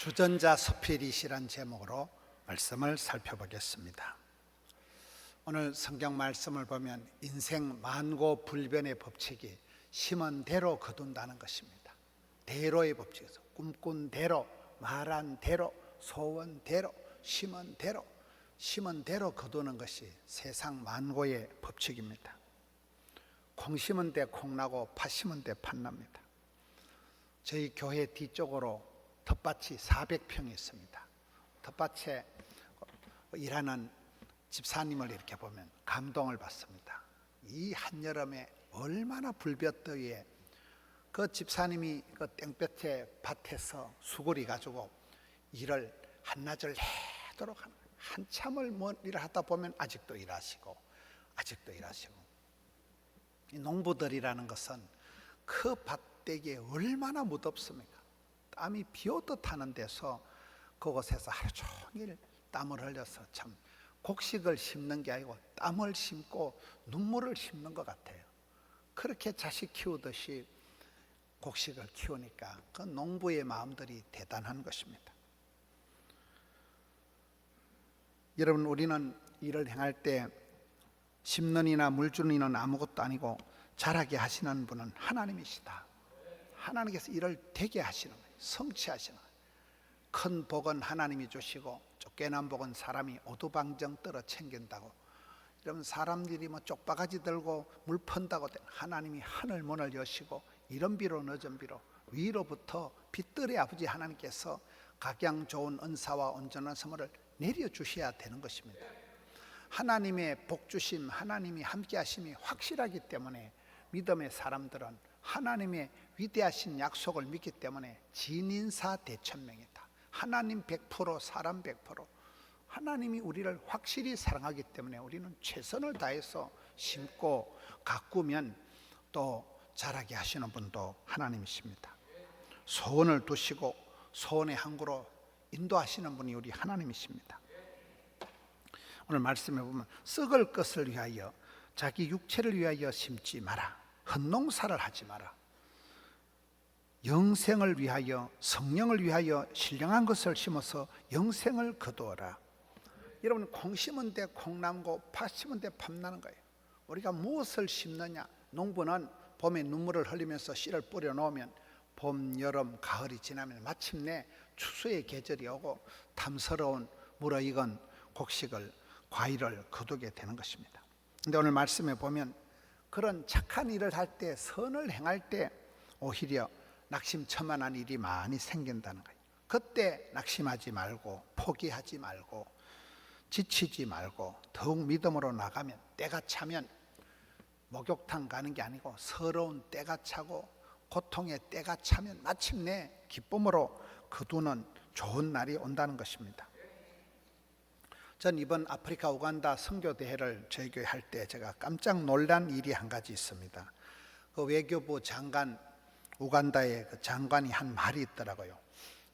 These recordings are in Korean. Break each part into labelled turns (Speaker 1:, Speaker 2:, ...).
Speaker 1: 주전자 서필이시란 제목으로 말씀을 살펴보겠습니다. 오늘 성경 말씀을 보면 인생 만고불변의 법칙이 심은 대로 거둔다는 것입니다. 대로의 법칙에서 꿈꾼 대로, 말한 대로, 소원대로, 심은 대로 거두는 것이 세상 만고의 법칙입니다. 콩 심은 데 콩 나고 팥 심은 데 팥 납니다. 저희 교회 뒤쪽으로 텃밭이 400평이 있습니다. 텃밭에 일하는 집사님을 이렇게 보면 감동을 받습니다. 이 한여름에 얼마나 불볕더위에 그 집사님이 그 땡볕에 밭에서 수고리 가지고 일을 한낮을 내도록 하는 거예요. 한참을 일을 하다 보면 아직도 일하시고 이 농부들이라는 것은 그 밭대기에 얼마나 무덥습니까? 땀이 비오듯 하는 데서 그곳에서 하루 종일 땀을 흘려서 참 곡식을 심는 게 아니고 땀을 심고 눈물을 심는 것 같아요. 그렇게 자식 키우듯이 곡식을 키우니까 그 농부의 마음들이 대단한 것입니다. 여러분, 우리는 일을 행할 때 심는 이나 물 주는 이는 아무것도 아니고 자라게 하시는 분은 하나님이시다. 하나님께서 일을 되게 하시는 거예요. 성취하시는 거예요. 큰 복은 하나님이 주시고 쫓겨난 복은 사람이 오두방정 떨어 챙긴다고. 이러면 사람들이 쪽바가지 들고 물 펀다고 하나님이 하늘 문을 여시고 이런 비로 늦은 비로 위로부터 빛들의 아버지 하나님께서 각양 좋은 은사와 온전한 선물을 내려주셔야 되는 것입니다. 하나님의 복주심, 하나님이 함께 하심이 확실하기 때문에 믿음의 사람들은 하나님의 위대하신 약속을 믿기 때문에 진인사 대천명이다. 하나님 100%, 사람 100%. 하나님이 우리를 확실히 사랑하기 때문에 우리는 최선을 다해서 심고 가꾸면 또 자라게 하시는 분도 하나님이십니다. 소원을 두시고 소원의 항구로 인도하시는 분이 우리 하나님이십니다. 오늘 말씀해 보면 썩을 것을 위하여 자기 육체를 위하여 심지 마라. 헛농사를 하지 마라. 영생을 위하여, 성령을 위하여 신령한 것을 심어서 영생을 거두어라. 여러분, 콩 심은 데 콩 남고 팥 심은 데 팥 나는 거예요. 우리가 무엇을 심느냐? 농부는 봄에 눈물을 흘리면서 씨를 뿌려 놓으면 봄, 여름, 가을이 지나면 마침내 추수의 계절이 오고 탐스러운 무르익은 곡식을, 과일을 거두게 되는 것입니다. 그런데 오늘 말씀에 보면 그런 착한 일을 할 때, 선을 행할 때 오히려 낙심천만한 일이 많이 생긴다는 거예요. 그때 낙심하지 말고 포기하지 말고 지치지 말고 더욱 믿음으로 나가면, 때가 차면 목욕탕 가는 게 아니고 서러운 때가 차고 고통의 때가 차면 마침내 기쁨으로 거두는 좋은 날이 온다는 것입니다. 전 이번 아프리카 우간다 선교대회를 저희 교회 할 때 제가 깜짝 놀란 일이 한 가지 있습니다. 그 외교부 장관, 우간다의 그 장관이 한 말이 있더라고요.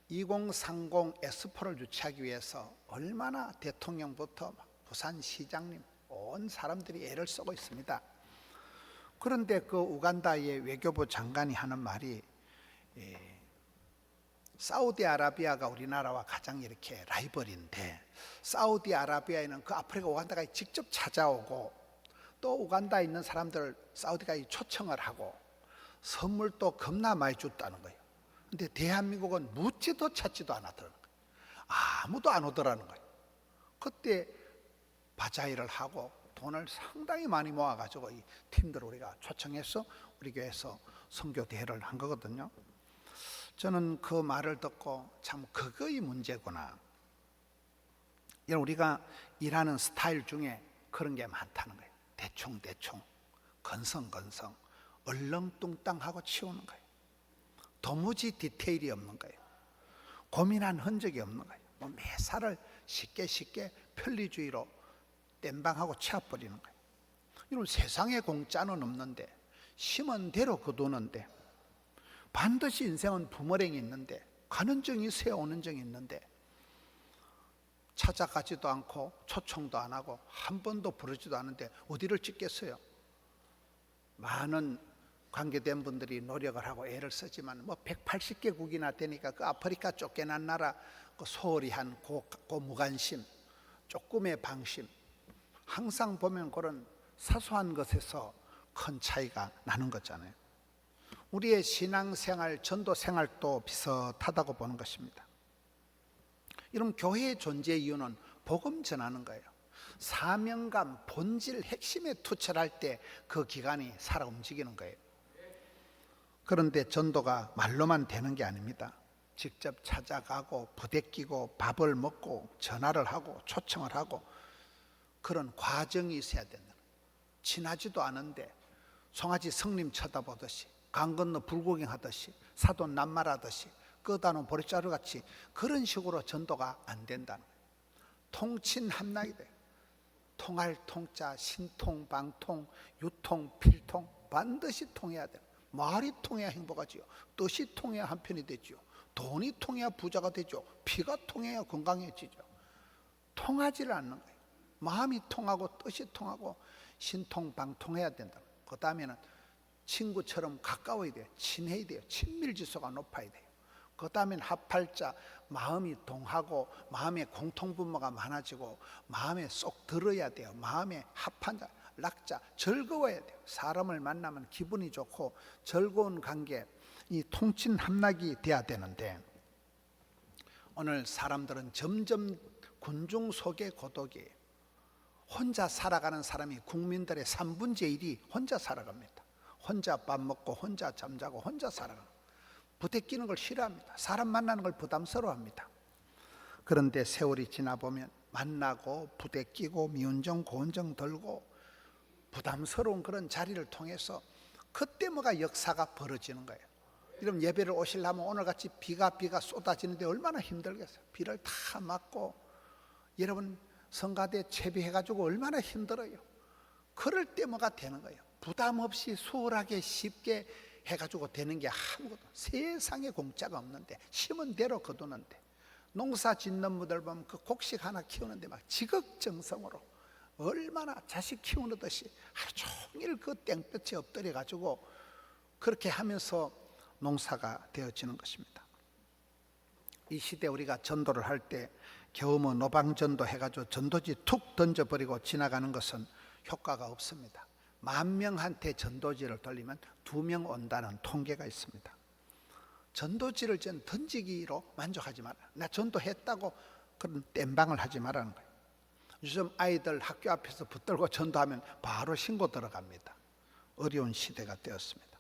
Speaker 1: 2030 엑스포를 유치하기 위해서 얼마나 대통령부터 부산시장님 온 사람들이 애를 쓰고 있습니다. 그런데 그 우간다의 외교부 장관이 하는 말이 사우디아라비아가 우리나라와 가장 이렇게 라이벌인데 사우디아라비아에는 그 아프리카 우간다가 직접 찾아오고 또 우간다에 있는 사람들을 사우디가 초청을 하고 선물도 겁나 많이 줬다는 거예요. 근데 대한민국은 묻지도 찾지도 않았더라는 거예요. 아무도 안 오더라는 거예요. 그때 바자회를 하고 돈을 상당히 많이 모아가지고 이 팀들을 우리가 초청해서 우리 교회에서 선교대회를 한 거거든요. 저는 그 말을 듣고 참 그거의 문제구나. 우리가 일하는 스타일 중에 그런 게 많다는 거예요. 대충 건성건성 얼렁뚱땅하고 치우는 거예요. 도무지 디테일이 없는 거예요. 고민한 흔적이 없는 거예요. 매사를 쉽게 편리주의로 땜방하고 채워버리는 거예요. 여러분, 세상에 공짜는 없는데 심은 대로 거두는데 반드시 인생은 부모랭이 있는데 가는 정이 있어야 오는 정이 있는데 찾아가지도 않고 초청도 안 하고 한 번도 부르지도 않은데 어디를 찍겠어요? 많은 관계된 분들이 노력을 하고 애를 쓰지만 뭐 180개국이나 되니까 그 아프리카 쫓겨난 나라 그 소홀히 한 무관심, 조금의 방심, 항상 보면 그런 사소한 것에서 큰 차이가 나는 거잖아요. 우리의 신앙생활, 전도생활도 비슷하다고 보는 것입니다. 이런 교회의 존재 이유는 복음 전하는 거예요. 사명감, 본질, 핵심에 투철할 때 그 기간이 살아 움직이는 거예요. 그런데 전도가 말로만 되는 게 아닙니다. 직접 찾아가고 부대끼고 밥을 먹고 전화를 하고 초청을 하고 그런 과정이 있어야 된다. 친하지도 않은데 송아지 성님 쳐다보듯이 강 건너 불구경하듯이 사돈 낱말하듯이 끄다놓은 보리자루같이 그런 식으로 전도가 안 된다는 거예요. 통친합락이 돼요. 통할 통자, 신통, 방통, 유통, 필통 반드시 통해야 돼요. 말이 통해야 행복하지요. 뜻이 통해야 한편이 되지요. 돈이 통해야 부자가 되죠. 피가 통해야 건강해지죠. 통하지를 않는 거예요. 마음이 통하고 뜻이 통하고 신통방통해야 된다. 그 다음에는 친구처럼 가까워야 돼요. 친해야 돼요. 친밀지수가 높아야 돼요. 그 다음엔 합할자, 마음이 동하고 마음에 공통분모가 많아지고 마음에 쏙 들어야 돼요. 마음에 합한 자, 락자, 즐거워야 돼요. 사람을 만나면 기분이 좋고 즐거운 관계, 이 통친합락이 돼야 되는데 오늘 사람들은 점점 군중 속의 고독이에요. 혼자 살아가는 사람이 국민들의 3분의 1이 혼자 살아갑니다. 혼자 밥 먹고 혼자 잠자고 혼자 살아갑니다. 부대끼는 걸 싫어합니다. 사람 만나는 걸 부담스러워합니다. 그런데 세월이 지나보면 만나고 부대끼고 미운정 고운정 들고 부담스러운 그런 자리를 통해서 그때 뭐가 역사가 벌어지는 거예요. 이런 예배를 오시려면 오늘같이 비가 쏟아지는데 얼마나 힘들겠어요. 비를 다 맞고 여러분 성가대 채비해가지고 얼마나 힘들어요. 그럴 때 뭐가 되는 거예요. 부담 없이 수월하게 쉽게 해가지고 되는 게 아무것도 세상에 공짜가 없는데 심은 대로 거두는데 농사 짓는 분들 보면 그 곡식 하나 키우는데 막 지극정성으로 얼마나 자식 키우듯이 하루 종일 그 땡볕에 엎드려 가지고 그렇게 하면서 농사가 되어지는 것입니다. 이 시대 우리가 전도를 할 때 겨우 뭐 노방전도 해가지고 전도지 툭 던져버리고 지나가는 것은 효과가 없습니다. 10,000명한테 전도지를 돌리면 2명 온다는 통계가 있습니다. 전도지를 던지기로 만족하지 마라. 나 전도했다고 그런 땜방을 하지 말라는 거예요. 요즘 아이들 학교 앞에서 붙들고 전도하면 바로 신고 들어갑니다. 어려운 시대가 되었습니다.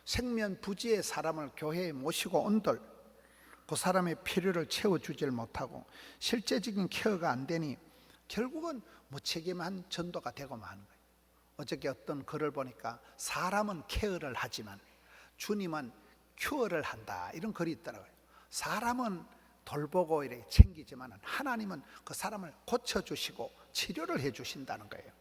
Speaker 1: 생면부지의 사람을 교회에 모시고 온들 그 사람의 필요를 채워주질 못하고 실제적인 케어가 안 되니 결국은 무책임한 전도가 되고 마는 거예요. 어저께 어떤 글을 보니까 사람은 케어를 하지만 주님은 큐어를 한다 이런 글이 있더라고요. 사람은 돌보고 이렇게 챙기지만 하나님은 그 사람을 고쳐주시고 치료를 해주신다는 거예요.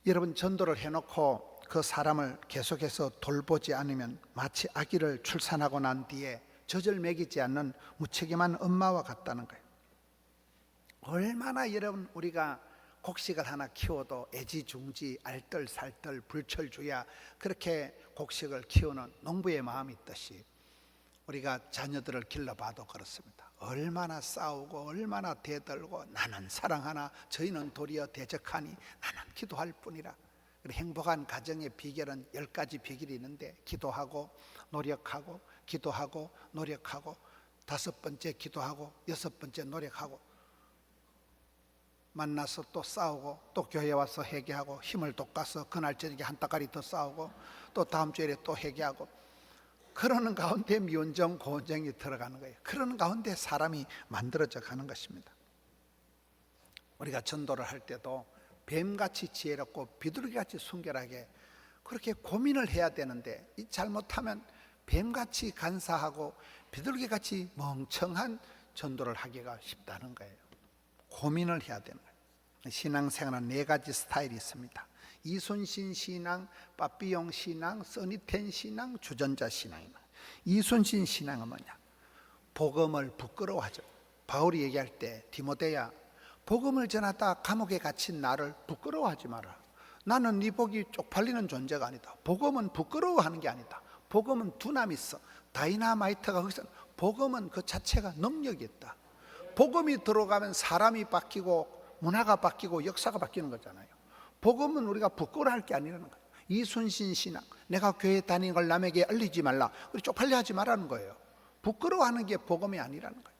Speaker 1: 여러분 전도를 해놓고 그 사람을 계속해서 돌보지 않으면 마치 아기를 출산하고 난 뒤에 젖을 먹이지 않는 무책임한 엄마와 같다는 거예요. 얼마나 여러분 우리가 곡식을 하나 키워도 애지중지 알뜰살뜰 불철주야 그렇게 곡식을 키우는 농부의 마음이 있듯이 우리가 자녀들을 길러봐도 그렇습니다. 얼마나 싸우고 얼마나 대들고 나는 사랑하나 저희는 도리어 대적하니 나는 기도할 뿐이라. 행복한 가정의 비결은 10가지 비결이 있는데 기도하고 노력하고 기도하고 노력하고 5번째 기도하고 6번째 노력하고 만나서 또 싸우고 또 교회 와서 회개하고 힘을 돋가서 그날 저녁에 한 따까리 더 싸우고 또 다음 주에 또 회개하고 그러는 가운데 미운정 고운정이 들어가는 거예요. 그러는 가운데 사람이 만들어져 가는 것입니다. 우리가 전도를 할 때도 뱀같이 지혜롭고 비둘기같이 순결하게 그렇게 고민을 해야 되는데 이 잘못하면 뱀같이 간사하고 비둘기같이 멍청한 전도를 하기가 쉽다는 거예요. 고민을 해야 되는 거예요. 신앙생활은 4가지 스타일이 있습니다. 이순신 신앙, 빠삐용 신앙, 써니텐 신앙, 주전자 신앙입니다. 이순신 신앙은 뭐냐? 복음을 부끄러워하죠. 바울이 얘기할 때 디모데야 복음을 전하다 감옥에 갇힌 나를 부끄러워하지 마라. 나는 네 복이 쪽팔리는 존재가 아니다. 복음은 부끄러워하는 게 아니다. 복음은 두나미스, 다이나마이트가 거기서, 복음은 그 자체가 능력이 있다. 복음이 들어가면 사람이 바뀌고 문화가 바뀌고 역사가 바뀌는 거잖아요. 복음은 우리가 부끄러워할 게 아니라는 거예요. 이순신 신앙, 내가 교회 다니는 걸 남에게 알리지 말라, 우리 쪽팔려 하지 말라는 거예요. 부끄러워하는 게 복음이 아니라는 거예요.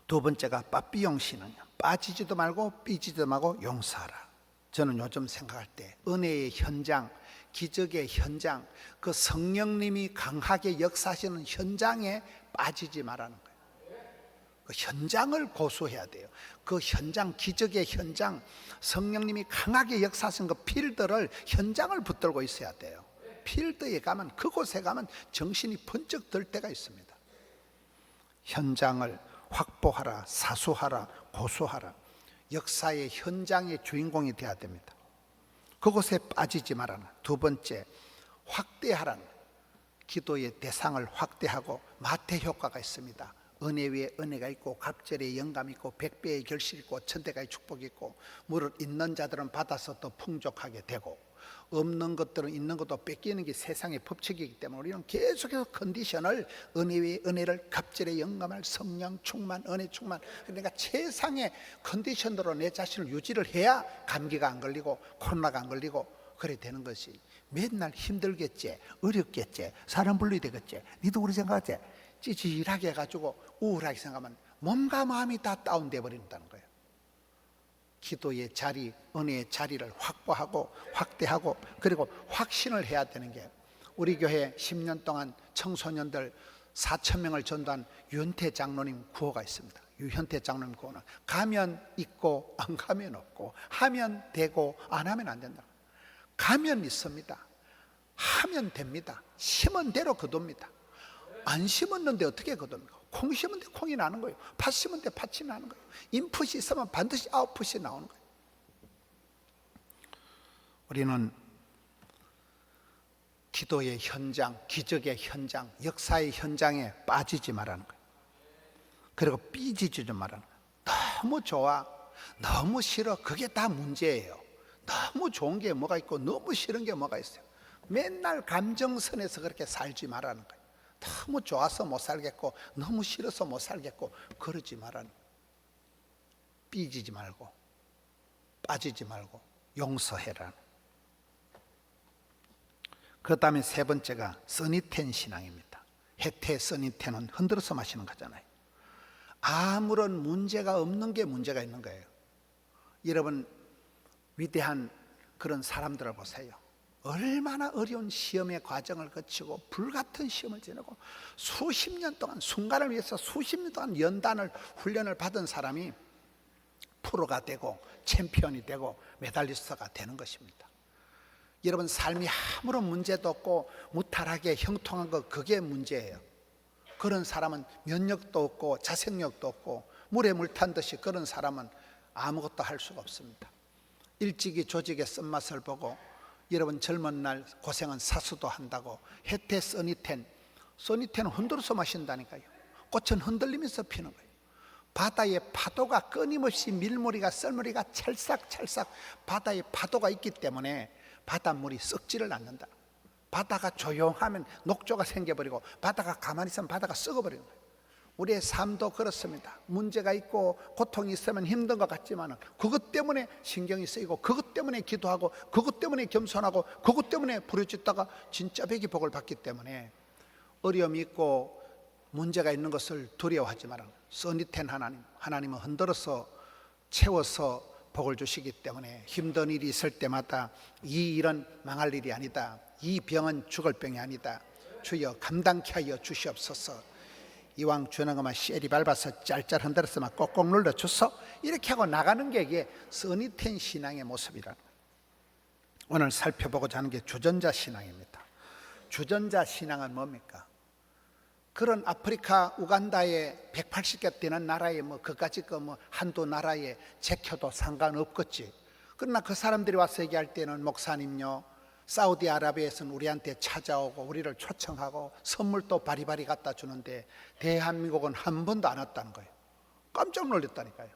Speaker 1: 두 번째가 빠삐용 신앙이야. 빠지지도 말고 삐지지도 말고 용서하라. 저는 요즘 생각할 때 은혜의 현장, 기적의 현장, 그 성령님이 강하게 역사하시는 현장에 빠지지 말라는 거예요. 그 현장을 고수해야 돼요. 그 현장, 기적의 현장, 성령님이 강하게 역사하신 그 필드를, 현장을 붙들고 있어야 돼요. 필드에 가면, 그곳에 가면 정신이 번쩍 들 때가 있습니다. 현장을 확보하라, 사수하라, 고수하라. 역사의 현장의 주인공이 되어야 됩니다. 그곳에 빠지지 말아라. 두 번째, 확대하라는, 기도의 대상을 확대하고 마태 효과가 있습니다. 은혜 위에 은혜가 있고 갑절의 영감이 있고 백배의 결실이 있고 천대가의 축복이 있고, 물을 있는 자들은 받아서 더 풍족하게 되고, 없는 것들은 있는 것도 뺏기는 게 세상의 법칙이기 때문에 우리는 계속해서 컨디션을, 은혜 위에 은혜를, 갑절의 영감을, 성령 충만, 은혜 충만, 그러니까 최상의 컨디션으로 내 자신을 유지를 해야 감기가 안 걸리고 코로나가 안 걸리고 그래 되는 것이, 맨날 힘들겠지, 어렵겠지, 사람 분리야 되겠지, 니도 우리 생각하지, 찌질하게 해가지고 우울하게 생각하면 몸과 마음이 다 다운돼 버린다는 거예요. 기도의 자리, 은혜의 자리를 확보하고 확대하고, 그리고 확신을 해야 되는 게, 우리 교회 10년 동안 청소년들 4,000명을 전도한 유현태 장로님 구호가 있습니다. 유현태 장로님 구호는 가면 있고 안 가면 없고, 하면 되고 안 하면 안 된다. 가면 있습니다. 하면 됩니다. 심은 대로 거둡니다. 안 심었는데 어떻게 거둡니까? 콩 심은 데 콩이 나는 거예요. 팥 심은 데 팥이 나는 거예요. 인풋이 있으면 반드시 아웃풋이 나오는 거예요. 우리는 기도의 현장, 기적의 현장, 역사의 현장에 빠지지 말라는 거예요. 그리고 삐지지 좀 말라는 거예요. 너무 좋아, 너무 싫어, 그게 다 문제예요. 너무 좋은 게 뭐가 있고 너무 싫은 게 뭐가 있어요. 맨날 감정선에서 그렇게 살지 말라는 거예요. 너무 좋아서 못 살겠고 너무 싫어서 못 살겠고 그러지 말라는 거예요. 삐지지 말고 빠지지 말고 용서해라. 그 다음에 세 번째가 써니텐 신앙입니다. 해태 써니텐은 흔들어서 마시는 거잖아요. 아무런 문제가 없는 게 문제가 있는 거예요. 여러분, 위대한 그런 사람들을 보세요. 얼마나 어려운 시험의 과정을 거치고 불같은 시험을 지내고 수십 년 동안, 순간을 위해서 수십 년 동안 연단을, 훈련을 받은 사람이 프로가 되고 챔피언이 되고 메달리스트가 되는 것입니다. 여러분, 삶이 아무런 문제도 없고 무탈하게 형통한 거, 그게 문제예요. 그런 사람은 면역도 없고 자생력도 없고 물에 물 탄 듯이, 그런 사람은 아무것도 할 수가 없습니다. 일찍이 조직의 쓴맛을 보고 여러분 젊은 날 고생은 사수도 한다고, 해태 써니텐은 흔들어서 마신다니까요. 꽃은 흔들리면서 피는 거예요. 바다의 파도가 끊임없이, 밀물이가 썰물이가 찰싹찰싹, 바다의 파도가 있기 때문에 바닷물이 썩지를 않는다. 바다가 조용하면 녹조가 생겨버리고, 바다가 가만히 있으면 바다가 썩어버리는 거예요. 우리의 삶도 그렇습니다. 문제가 있고 고통이 있으면 힘든 것 같지만 그것 때문에 신경이 쓰이고, 그것 때문에 기도하고, 그것 때문에 겸손하고, 그것 때문에 부르짖다가 진짜 백이 복을 받기 때문에, 어려움이 있고 문제가 있는 것을 두려워하지 마라. 써니텐 하나님은 흔들어서 채워서 복을 주시기 때문에 힘든 일이 있을 때마다 이 일은 망할 일이 아니다, 이 병은 죽을 병이 아니다, 주여 감당케 하여 주시옵소서. 이왕 주는 것만 쉐리 밟아서 짤짤 흔들어서만 꼭꼭 눌러줘서 이렇게 하고 나가는 게 이게 써니텐 신앙의 모습이라는 거예요. 오늘 살펴보고자 하는 게 주전자 신앙입니다. 주전자 신앙은 뭡니까? 그런 아프리카 우간다에 180개 되는 나라에 뭐 그까짓 거 뭐 한두 나라에 제켜도 상관없겠지. 그러나 그 사람들이 와서 얘기할 때는, 목사님요, 사우디아라비아에서는 우리한테 찾아오고 우리를 초청하고 선물도 바리바리 갖다 주는데 대한민국은 한 번도 안 왔다는 거예요. 깜짝 놀랐다니까요.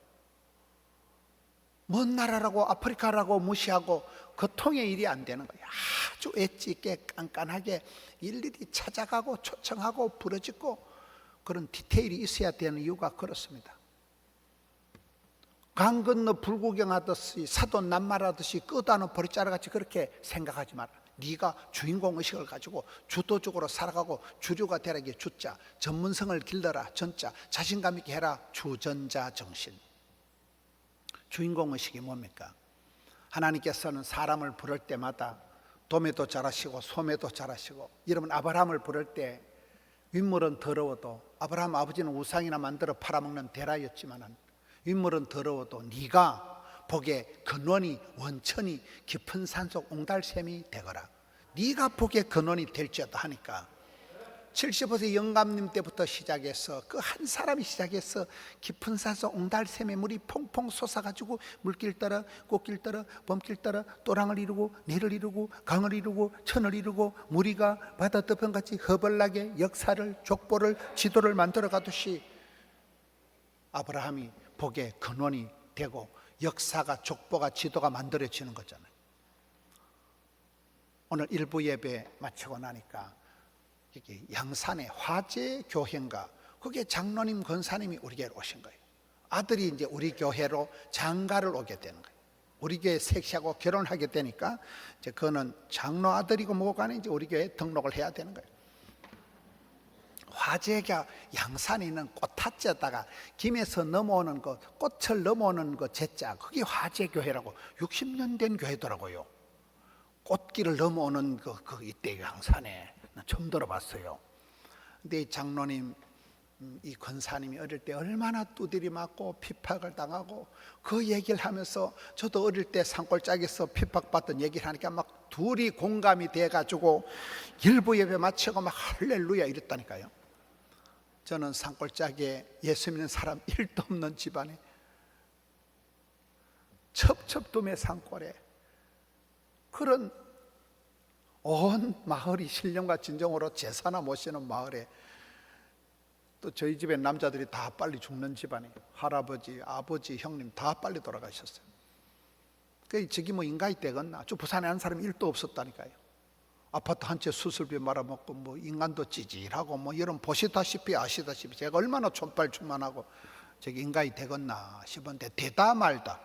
Speaker 1: 먼 나라라고 아프리카라고 무시하고 교통의 일이 안 되는 거예요. 아주 엣지 있게 깐깐하게 일일이 찾아가고 초청하고 부르짖고 그런 디테일이 있어야 되는 이유가 그렇습니다. 강 건너 불구경하듯이 사돈 낱말하듯이 끝하는 보리자루같이 그렇게 생각하지 마라. 네가 주인공 의식을 가지고 주도적으로 살아가고 주류가 되라기에 주자, 전문성을 길러라 전자, 자신감 있게 해라 주전자 정신. 주인공 의식이 뭡니까? 하나님께서는 사람을 부를 때마다 도매도 잘하시고 소매도 잘하시고, 여러분 아브라함을 부를 때 윗물은 더러워도, 아브라함 아버지는 우상이나 만들어 팔아먹는 대라였지만 윗물은 더러워도 네가 복의 근원이 원천이 깊은 산속 옹달샘이 되거라. 네가 복의 근원이 될지어다 하니까 70% 영감님 때부터 시작해서 그 한 사람이 시작해서 깊은 산속 옹달샘에 물이 퐁퐁 솟아가지고 물길 따라 꽃길 따라 범길 따라 또랑을 이루고 내를 이루고 강을 이루고 천을 이루고 무리가 바다 덮편같이 허벌나게 역사를 족보를 지도를 만들어 가듯이 아브라함이 복의 근원이 되고 역사가 족보가 지도가 만들어지는 거잖아요. 오늘 일부 예배 마치고 나니까 이게 양산의 화재 교회인가, 그게 장로님 권사님이 우리 교회로 오신 거예요. 아들이 이제 우리 교회로 장가를 오게 되는 거예요. 우리 교회 색시하고 결혼하게 되니까 이제 그거는 장로 아들이고 뭐고 간에 이제 우리 교회에 등록을 해야 되는 거예요. 화재가 양산에 있는 꽃화째다가 김에서 넘어오는 거, 꽃을 넘어오는 거 제자, 그게 화재교회라고 60년 된 교회더라고요. 꽃길을 넘어오는 그 이때 양산에 처음 들어봤어요. 근데 이 장로님, 이 권사님이 어릴 때 얼마나 두드리 맞고 핍박을 당하고 그 얘기를 하면서 저도 어릴 때 산골짜기에서 핍박받던 얘기를 하니까 막 둘이 공감이 돼가지고 일부 예배 마치고 막 할렐루야 이랬다니까요. 저는 산골짜기에 예수 믿는 사람 1도 없는 집안에 첩첩둠의 산골에 그런 온 마을이 신령과 진정으로 제사나 모시는 마을에, 또 저희 집에 남자들이 다 빨리 죽는 집안에 할아버지, 아버지, 형님 다 빨리 돌아가셨어요. 저기 뭐 인간이 되겠나? 저 부산에 한 사람이 1도 없었다니까요. 아파트 한 채 수술비 말아먹고 뭐 인간도 찌질하고 뭐 여러분 보시다시피 아시다시피 제가 얼마나 촌발충만하고 저기 인간이 되겠나 싶었는데 되다 말다.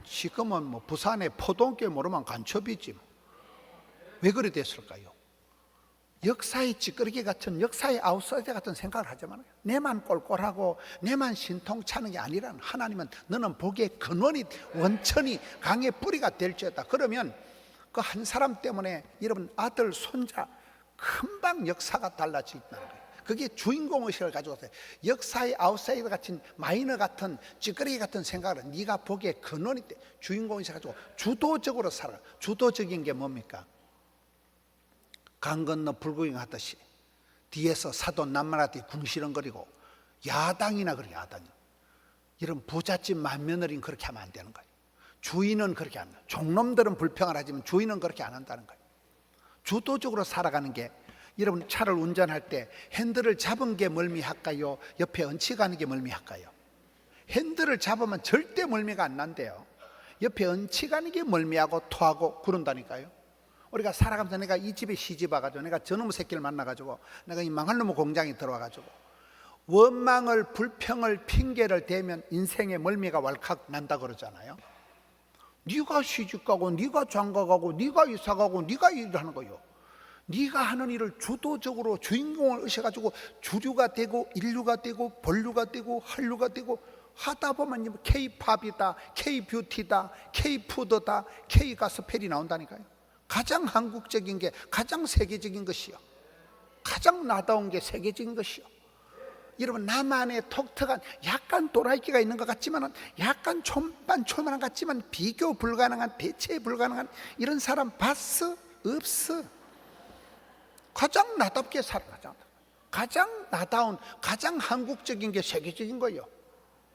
Speaker 1: 지금은 뭐 부산에 포동교 모르면 간첩이지 뭐. 왜 그래 됐을까요? 역사의 찌끄러기 같은, 역사의 아웃사이더 같은 생각을 하지만 내만 꼴꼴하고 내만 신통차는 게 아니라 하나님은 너는 복의 근원이 원천이 강의 뿌리가 될지어다. 그러면 그 한 사람 때문에 여러분 아들 손자 금방 역사가 달라진다는 거예요. 그게 주인공 의식을 가지고 있어요. 역사의 아웃사이더 같은 마이너 같은 찌끄러기 같은 생각을 네가 복의 근원이 돼. 주인공 의식을 가지고 주도적으로 살아. 주도적인 게 뭡니까? 강 건너 불구경하듯이 뒤에서 사돈 낱말하듯이 궁시렁거리고 야당이나 그래. 야당이 이런 부잣집 맏며느리는 그렇게 하면 안 되는 거예요. 주인은 그렇게 안 해요. 종놈들은 불평을 하지만 주인은 그렇게 안 한다는 거예요. 주도적으로 살아가는 게, 여러분 차를 운전할 때 핸들을 잡은 게 멀미할까요? 옆에 얹혀가는 게 멀미할까요? 핸들을 잡으면 절대 멀미가 안 난대요. 옆에 얹혀가는 게 멀미하고 토하고 그런다니까요. 우리가 살아가면서 내가 이 집에 시집 와가지고 내가 저놈의 새끼를 만나가지고 내가 이 망할 놈의 공장에 들어와가지고 원망을 불평을 핑계를 대면 인생의 멀미가 왈칵 난다 그러잖아요. 네가 시집가고 네가 장가가고 네가 이사가고 네가 일을 하는 거요. 네가 하는 일을 주도적으로 주인공을 의식해가지고 주류가 되고 인류가 되고 본류가 되고 한류가 되고 하다 보면 K-팝이다, K-뷰티다, K-푸드다, K-가스펠이 나온다니까요. 가장 한국적인 게 가장 세계적인 것이요. 가장 나다운 게 세계적인 것이요. 여러분 나만의 독특한 약간 도라이끼가 있는 것 같지만 약간 초만한 것 같지만 비교 불가능한 대체 불가능한 이런 사람 봤어? 없어. 가장 나답게 살아가자. 가장 나다운 가장 한국적인 게 세계적인 거예요.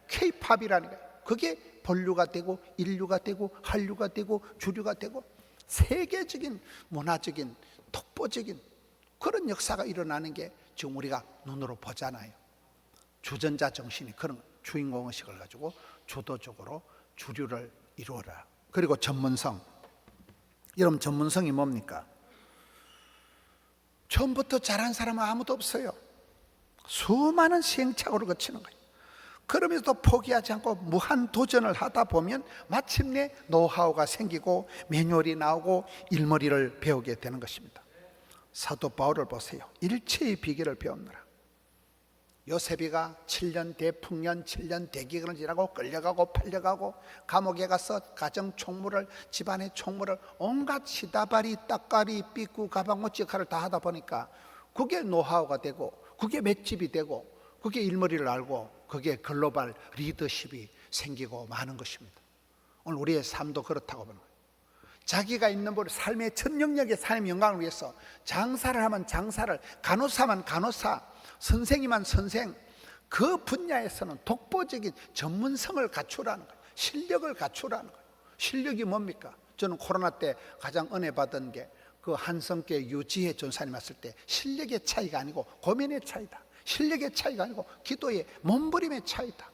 Speaker 1: K-팝이라는 거예요. 그게 본류가 되고 인류가 되고 한류가 되고 주류가 되고 세계적인 문화적인 독보적인 그런 역사가 일어나는 게 지금 우리가 눈으로 보잖아요. 주전자 정신이 그런 주인공 의식을 가지고 주도적으로 주류를 이루어라. 그리고 전문성. 여러분, 전문성이 뭡니까? 처음부터 잘한 사람은 아무도 없어요. 수많은 시행착오를 거치는 거예요. 그러면서도 포기하지 않고 무한 도전을 하다 보면 마침내 노하우가 생기고 매뉴얼이 나오고 일머리를 배우게 되는 것입니다. 사도 바울을 보세요. 일체의 비결을 배우느라 요셉이가 7년 대풍년 7년 대기근을 지나고 끌려가고 팔려가고 감옥에 가서 가정 총무를, 집안의 총무를, 온갖 시다바리 따까리 삐꾸 가방모찌 역할을 다 하다 보니까 그게 노하우가 되고 그게 맷집이 되고 그게 일머리를 알고 그게 글로벌 리더십이 생기고 마는 것입니다. 오늘 우리의 삶도 그렇다고 보는 거예요. 자기가 있는 삶의 전 영역의 삶의 영광을 위해서 장사를 하면 장사를, 간호사면 간호사, 선생이면 선생, 그 분야에서는 독보적인 전문성을 갖추라는 거예요. 실력을 갖추라는 거예요. 실력이 뭡니까? 저는 코로나 때 가장 은혜 받은 게 그 한성교회 유지혜 전사님 왔을 때 실력의 차이가 아니고 고민의 차이다. 실력의 차이가 아니고 기도의 몸부림의 차이다.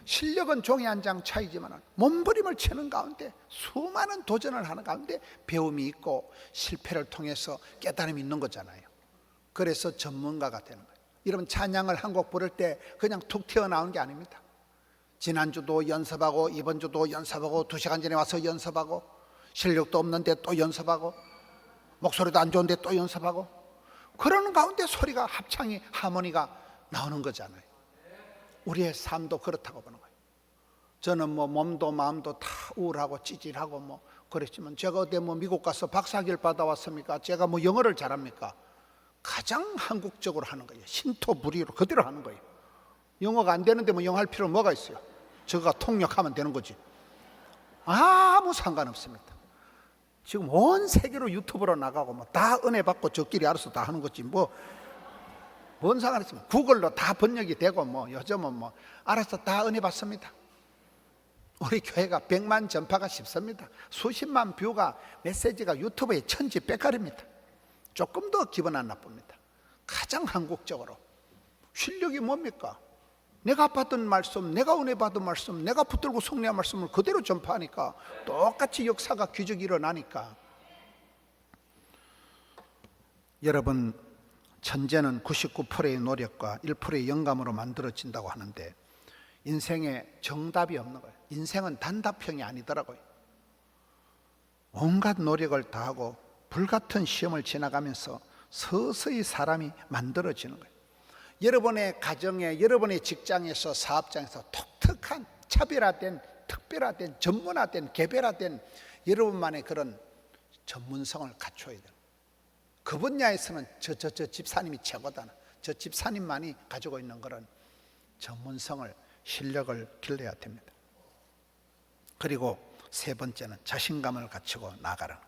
Speaker 1: 실력은 종이 한 장 차이지만 몸부림을 치는 가운데 수많은 도전을 하는 가운데 배움이 있고 실패를 통해서 깨달음이 있는 거잖아요. 그래서 전문가가 되는 거예요. 여러분, 찬양을 한 곡 부를 때 그냥 툭 튀어나오는 게 아닙니다. 지난주도 연습하고 이번 주도 연습하고 2시간 전에 와서 연습하고 실력도 없는데 또 연습하고 목소리도 안 좋은데 또 연습하고 그러는 가운데 소리가 합창이 하모니가 나오는 거잖아요. 우리의 삶도 그렇다고 보는 거예요. 저는 뭐 몸도 마음도 다 우울하고 찌질하고 뭐 그랬지만 제가 어디 뭐 미국 가서 박사학위를 받아왔습니까? 제가 뭐 영어를 잘합니까? 가장 한국적으로 하는 거예요. 신토불이로 그대로 하는 거예요. 영어가 안 되는데 뭐 영어 할 필요 뭐가 있어요? 저가 통역하면 되는 거지. 아무 상관없습니다. 지금 온 세계로 유튜브로 나가고 뭐 다 은혜 받고 저끼리 알아서 다 하는 거지 뭐 뭔 상관 있습니까? 구글로 다 번역이 되고 뭐 요즘은 뭐 알아서 다 은혜 받습니다. 우리 교회가 100만 전파가 쉽습니다. 수십만 뷰가 메시지가 유튜브에 천지백갈입니다. 조금 더 기분 안 나쁩니다. 가장 한국적으로 실력이 뭡니까? 내가 받은 말씀, 내가 은혜 받은 말씀, 내가 붙들고 성례한 말씀을 그대로 전파하니까 똑같이 역사가 기적이 일어나니까. 여러분, 천재는 99%의 노력과 1%의 영감으로 만들어진다고 하는데 인생에 정답이 없는 거예요. 인생은 단답형이 아니더라고요. 온갖 노력을 다하고 불같은 시험을 지나가면서 서서히 사람이 만들어지는 거예요. 여러분의 가정에, 여러분의 직장에서, 사업장에서 독특한 차별화된, 특별화된, 전문화된, 개별화된 여러분만의 그런 전문성을 갖춰야 돼요. 그 분야에서는 저 집사님이 최고다. 저 집사님만이 가지고 있는 그런 전문성을, 실력을 길러야 됩니다. 그리고 세 번째는 자신감을 갖추고 나가라.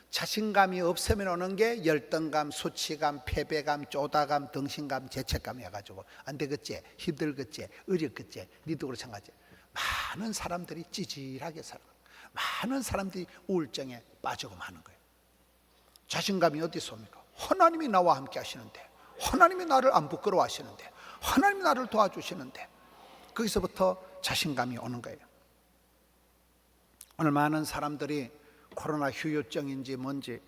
Speaker 1: 자신감이 없으면 오는 게 열등감, 수치감, 패배감, 쪼다감, 덩신감, 죄책감이 해가지고 안 되겠지, 힘들겠지, 어렵겠지, 니도 그렇지 않겠지. 많은 사람들이 찌질하게 살아요. 많은 사람들이 우울증에 빠지고 마는 거예요. 자신감이 어디서 옵니까? 하나님이 나와 함께 하시는데, 하나님이 나를 안 부끄러워 하시는데, 하나님이 나를 도와주시는데, 거기서부터 자신감이 오는 거예요. 오늘 많은 사람들이 코로나 후유증인지 뭔지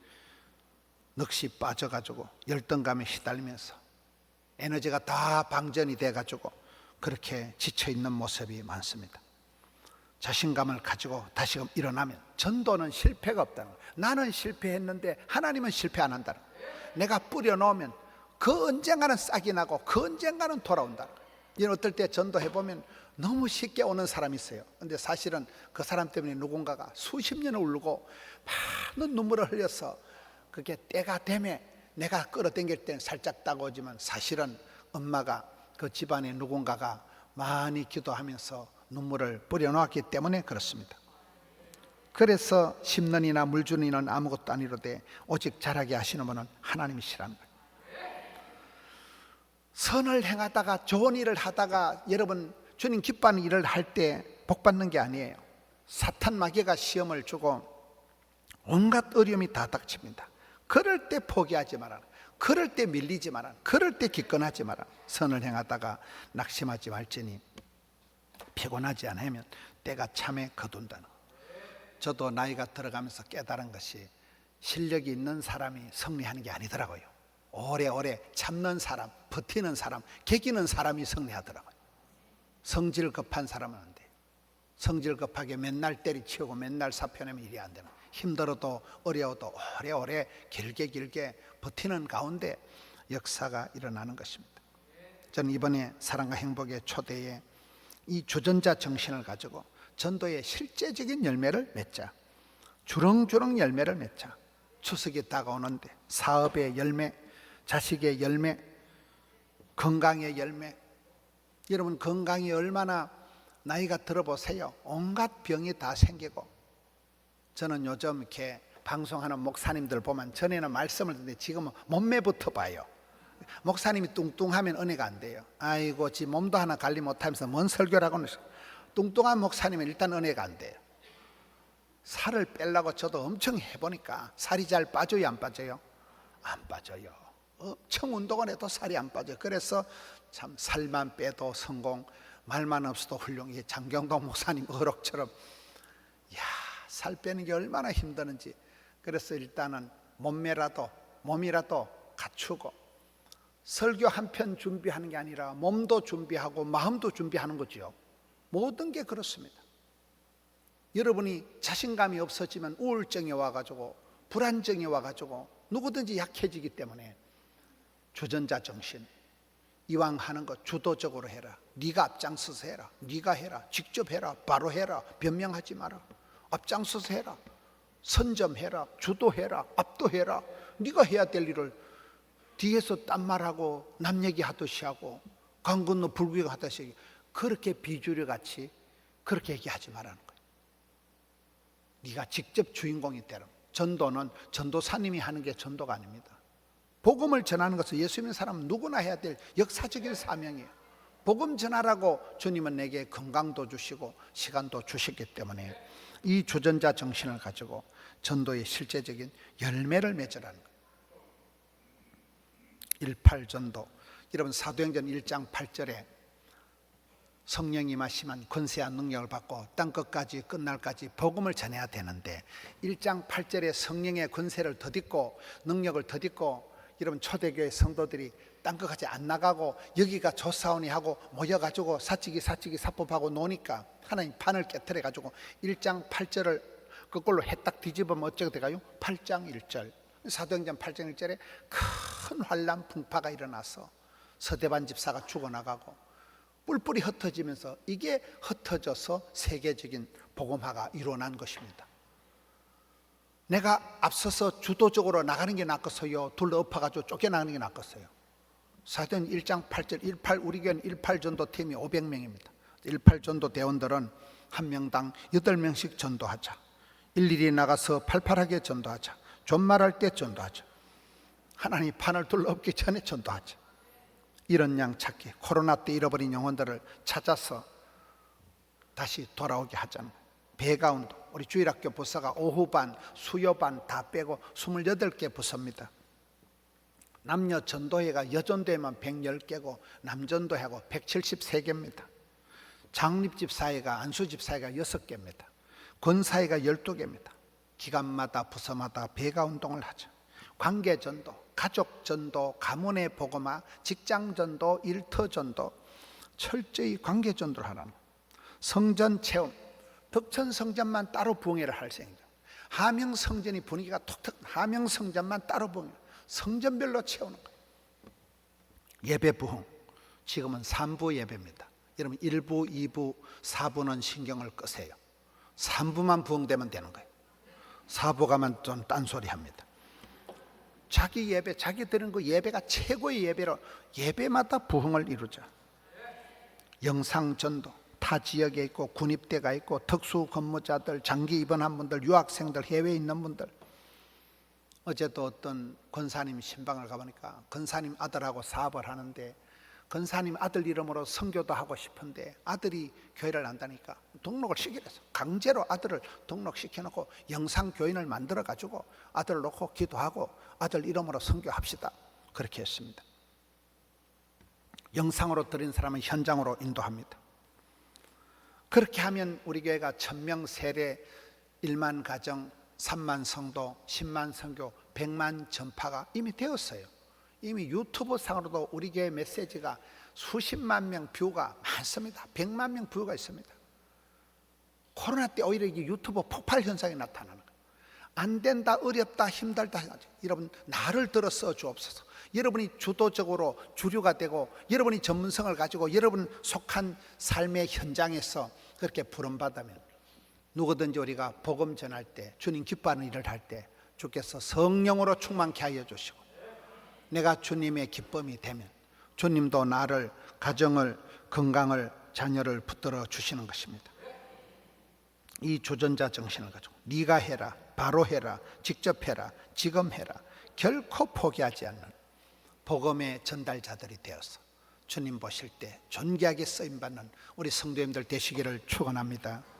Speaker 1: 넋이 빠져가지고 열등감에 시달리면서 에너지가 다 방전이 돼가지고 그렇게 지쳐있는 모습이 많습니다. 자신감을 가지고 다시금 일어나면 전도는 실패가 없다는 거예요. 나는 실패했는데 하나님은 실패 안 한다는 거예요. 내가 뿌려놓으면 그 언젠가는 싹이 나고 그 언젠가는 돌아온다는 거예요. 이런 어떨 때 전도해보면 너무 쉽게 오는 사람이 있어요. 근데 사실은 그 사람 때문에 누군가가 수십 년을 울고 많은 눈물을 흘려서 그게 때가 되면 내가 끌어당길 때는 살짝 따가우지만 사실은 엄마가 그 집안에 누군가가 많이 기도하면서 눈물을 뿌려놓았기 때문에 그렇습니다. 그래서 심는 이나 물 주는 이는 아무것도 아니로되 오직 자라게 하시는 분은 하나님이시라는 거예요. 선을 행하다가 좋은 일을 하다가 여러분 주님 기뻐하는 일을 할 때 복 받는 게 아니에요. 사탄 마귀가 시험을 주고 온갖 어려움이 다 닥칩니다. 그럴 때 포기하지 마라. 그럴 때 밀리지 마라. 그럴 때 기권하지 마라. 선을 행하다가 낙심하지 말지니 피곤하지 않으면 때가 참에 거둔다는 거. 저도 나이가 들어가면서 깨달은 것이 실력이 있는 사람이 승리하는 게 아니더라고요. 오래오래 참는 사람, 버티는 사람, 개기는 사람이 승리하더라고요. 성질 급한 사람은 안 돼요. 성질 급하게 맨날 때리치우고 맨날 사표내면 일이 안 되는, 힘들어도 어려워도 오래오래 길게 버티는 가운데 역사가 일어나는 것입니다. 저는 이번에 사랑과 행복의 초대에 이 주전자 정신을 가지고 전도의 실제적인 열매를 맺자, 주렁주렁 열매를 맺자. 추석이 다가오는데 사업의 열매, 자식의 열매, 건강의 열매. 여러분 건강이 얼마나, 나이가 들어보세요. 온갖 병이 다 생기고. 저는 요즘 이렇게 방송하는 목사님들 보면 전에는 말씀을 듣는데 지금은 몸매부터 봐요. 목사님이 뚱뚱하면 은혜가 안 돼요. 아이고 지 몸도 하나 관리 못하면서 뭔 설교라고는. 뚱뚱한 목사님은 일단 은혜가 안 돼요. 살을 빼려고 저도 엄청 해보니까 살이 잘 빠져요, 안 빠져요? 안 빠져요. 엄청 운동을 해도 살이 안 빠져요. 그래서 참 살만 빼도 성공, 말만 없어도 훌륭해. 장경동 목사님 어록처럼, 야, 살 빼는 게 얼마나 힘드는지. 그래서 일단은 몸이라도 갖추고, 설교 한 편 준비하는 게 아니라 몸도 준비하고 마음도 준비하는 거지요. 모든 게 그렇습니다. 여러분이 자신감이 없어지면 우울증이 와가지고 불안증이 와가지고 누구든지 약해지기 때문에 주전자 정신, 이왕 하는 거 주도적으로 해라. 네가 앞장서서 해라. 네가 해라. 직접 해라. 바로 해라. 변명하지 마라. 앞장서서 해라. 선점해라. 주도해라. 압도해라. 네가 해야 될 일을 뒤에서 딴 말하고 남 얘기하듯이 하고 강 건너 불구경 하듯이, 그렇게 비주류 같이 그렇게 얘기하지 말라는 거예요. 네가 직접 주인공이 되라. 전도는 전도사님이 하는 게 전도가 아닙니다. 복음을 전하는 것은 예수 믿는 사람은 누구나 해야 될 역사적인 사명이에요. 복음 전하라고 주님은 내게 건강도 주시고 시간도 주셨기 때문에 이 주전자 정신을 가지고 전도의 실제적인 열매를 맺으라는 거예요. 18전도. 여러분 사도행전 1장 8절에 성령이 임하시면 권세한 능력을 받고 땅끝까지 끝날까지 복음을 전해야 되는데, 1장 8절에 성령의 권세를 덧입고 능력을 덧입고 여러분 초대교회 성도들이 땅끝까지 안 나가고 여기가 조사오니 하고 모여가지고 사치기 사법하고 노니까 하나님 판을 깨트려가지고 1장 8절을 그걸로 해딱 뒤집으면 어쩌게 돼가요? 8장 1절. 사도행전 8장 1절에 큰 환란 풍파가 일어나서 서대반 집사가 죽어나가고 뿔뿔이 흩어지면서, 이게 흩어져서 세계적인 복음화가 일어난 것입니다. 내가 앞서서 주도적으로 나가는 게 낫겠어요? 둘러 엎어가지고 쫓겨나가는 게 낫겠어요? 사도행전 1장 8절, 우리 교회는 18전도 팀이 500명입니다. 18전도 대원들은 한 명당 8명씩 전도하자. 일일이 나가서 팔팔하게 전도하자. 존말할 때 전도하자. 하나님 판을 둘러엎기 전에 전도하자. 이런 양 찾기, 코로나 때 잃어버린 영혼들을 찾아서 다시 돌아오게 하자는 배가운동. 우리 주일학교 부서가 오후반, 수요반 다 빼고 28개 부서입니다. 남녀 전도회가 여전도회만 110개고 남전도회하고 173개입니다. 장립집사회가, 안수집사회가 6개입니다. 권사회가 12개입니다. 기간마다 부서마다 배가운동을 하죠. 관계전도, 가족전도, 가문의 복음화, 직장전도, 일터전도, 철저히 관계전도를 하라는, 성전체험, 덕천성전만 따로 부흥회를 할 생각. 하명성전이 분위기가 톡톡, 하명성전만 따로 부흥회, 성전별로 채우는 거예요. 예배 부흥, 지금은 3부 예배입니다. 여러분 1부, 2부, 4부는 신경을 끄세요. 3부만 부흥되면 되는 거예요. 4부 가면 좀 딴소리 합니다. 자기 예배, 자기 드리는 그 예배가 최고의 예배로 예배마다 부흥을 이루자. 영상전도, 타 지역에 있고 군입대가 있고 특수 근무자들, 장기 입원한 분들, 유학생들, 해외에 있는 분들. 어제도 어떤 권사님 신방을 가보니까 권사님 아들하고 사업을 하는데 권사님 아들 이름으로 선교도 하고 싶은데 아들이 교회를 안 다니까 등록을 시키래서 강제로 아들을 등록시켜놓고 영상교인을 만들어가지고 아들을 놓고 기도하고 아들 이름으로 선교합시다, 그렇게 했습니다. 영상으로 드린 사람은 현장으로 인도합니다. 그렇게 하면 우리 교회가 1000명 세례, 1만 가정, 3만 성도, 10만 선교, 100만 전파가 이미 되었어요. 이미 유튜브 상으로도 우리 교회 메시지가 수십만 명 뷰가 많습니다. 100만 명 뷰가 있습니다. 코로나 때 오히려 이게 유튜브 폭발 현상이 나타나는 거예요. 안 된다, 어렵다, 힘들다. 여러분, 나를 들어 써 주옵소서. 여러분이 주도적으로 주류가 되고, 여러분이 전문성을 가지고 여러분 속한 삶의 현장에서 그렇게 부름받으면 누구든지 우리가 복음 전할 때, 주님 기뻐하는 일을 할 때 주께서 성령으로 충만케 하여 주시고, 내가 주님의 기쁨이 되면 주님도 나를, 가정을, 건강을, 자녀를 붙들어 주시는 것입니다. 이 주전자 정신을 가지고 네가 해라, 바로 해라, 직접 해라, 지금 해라, 결코 포기하지 않는 복음의 전달자들이 되어서 주님 보실 때 존귀하게 쓰임받는 우리 성도님들 되시기를 축원합니다.